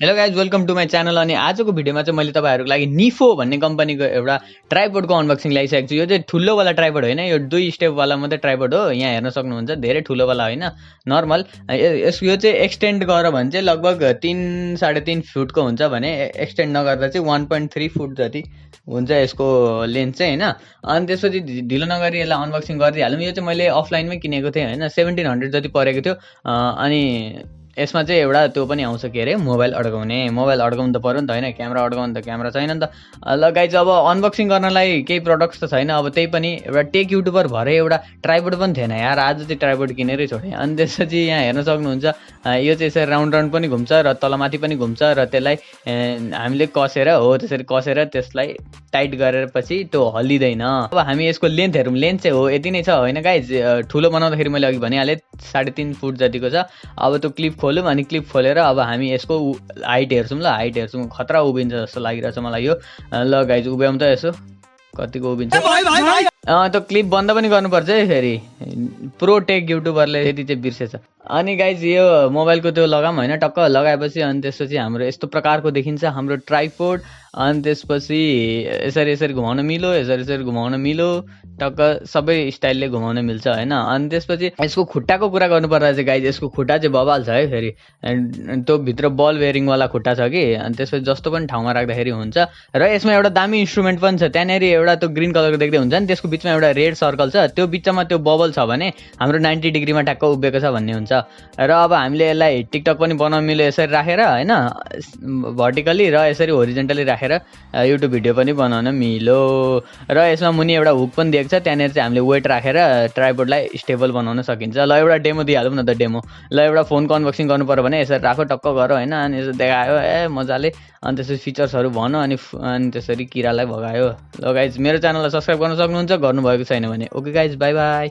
Hello guys welcome to my channel. अनि आजको भिडियोमा चाहिँ मैले तपाईँहरूको लागि निफो भन्ने कम्पनीको एउटा ट्राइपोडको अनबक्सिङ ल्याइसकेको छु। यो चाहिँ ठुलोवाला ट्राइपोड होइन, यो 2 स्टेपवाला मात्रै ट्राइपोड हो। यहाँ हेर्न सक्नुहुन्छ, धेरै ठुलोवाला होइन, नर्मल। यो चाहिँ एक्सटेन्ड गर भने चाहिँ लगभग 3-3.5 फुटको हुन्छ भने एक्सटेन्ड नगर्दा चाहिँ 1.3 फुट जति हुन्छ यसको लेन्थ चाहिँ होइन। अनि त्यसपछि ढिलो नगरी यसलाई अनबक्सिङ गरिदिइहालौँ। यो चाहिँ मैले अफलाइनमै किनेको थिएँ होइन, 1700 जति परेको थियो। अनि यसमा चाहिँ एउटा त्यो पनि आउँछ, के अरे मोबाइल अड्काउनु त पऱ्यो नि त होइन, क्यामेरा अड्काउनु त क्यामेरा छैन नि त। ल गाइज अब अनबक्सिङ गर्नलाई केही प्रडक्ट्स त छैन, अब त्यही पनि एउटा टेक युट्युबर भरे एउटा ट्राइपोड पनि थिएन यार, आज चाहिँ ट्राइपोड किनेरै छोडेँ। अनि त्यसपछि यहाँ हेर्न सक्नुहुन्छ, यो चाहिँ यसरी राउन्ड राउन्ड पनि घुम्छ र तलमाथि पनि घुम्छ र त्यसलाई हामीले कसेर हो त्यसरी कसेर त्यसलाई टाइट गरेर पछि त्यो हल्लिँदैन। अब हामी यसको लेन्थ हेरौँ, लेन्थ चाहिँ हो यति नै छ होइन गाइज। ठुलो बनाउँदाखेरि मैले अघि भनिहालेँ 3.5 फुट जतिको छ। अब त्यो क्लिप खोलौँ अनि क्लिप खोलेर अब हामी यसको हाइट हेर्छौँ। ल हाइट हेर्छौँ, खतरा उभिन्छ जस्तो लागिरहेछ मलाई यो। ल गाइज उभ्याउँ त यसो, कतिको उभिन्छ। त्यो क्लिप बन्द पनि गर्नुपर्छ है फेरि, प्रो टेक युट्युबरले यति चाहिँ बिर्सेछ। अनि गाइज यो मोबाइलको त्यो लगाऊँ होइन, टक्क लगाएपछि अनि त्यसपछि हाम्रो यस्तो प्रकारको देखिन्छ हाम्रो ट्राइपोड। अनि त्यसपछि यसरी यसरी घुमाउन मिलो, यसरी घुमाउन मिलो, टक्क सबै स्टाइलले घुमाउन मिल्छ होइन। अनि त्यसपछि यसको खुट्टाको कुरा गर्नुपर्दा चाहिँ गाइज यसको खुट्टा चाहिँ बबाल छ है फेरि। त्यो भित्र बल बेरिङवाला खुट्टा छ कि, अनि त्यसपछि जस्तो पनि ठाउँमा राख्दाखेरि हुन्छ। र यसमा एउटा दामी इन्स्ट्रुमेन्ट पनि छ, त्यहाँनिर एउटा त्यो ग्रिन कलरको देख्दै हुन्छ नि, त्यसको बिचमा एउटा रेड सर्कल छ, त्यो बिचमा त्यो बबल छ भने हाम्रो 90 डिग्रीमा ठ्याक्क उभिएको छ भन्ने हुन्छ। र अब हामीले यसलाई टिकटक पनि बनाउन मिल्यो यसरी राखेर होइन, भर्टिकली र यसरी होरिजेन्टली राखेर युट्युब भिडियो पनि बनाउन मिलो। र यसमा मुनि एउटा हुक पनि दिएको छ, त्यहाँनिर चाहिँ हामीले वेट राखेर ट्राइपोडलाई स्टेबल बनाउन सकिन्छ। ल एउटा डेमो दिइहालौँ न त, डेमो। ल एउटा फोनको अनबक्सिङ गर्नु पऱ्यो भने यसरी राखो, टक्क गर होइन, अनि यसो देखायो मजाले। अनि त्यसपछि फिचर्सहरू भन अनि त्यसरी किरालाई भगायो। ल गाइज मेरो च्यानललाई सब्सक्राइब गर्न सक्नुहुन्छ, गर्नुभएको छैन भने। Okay guys, by by.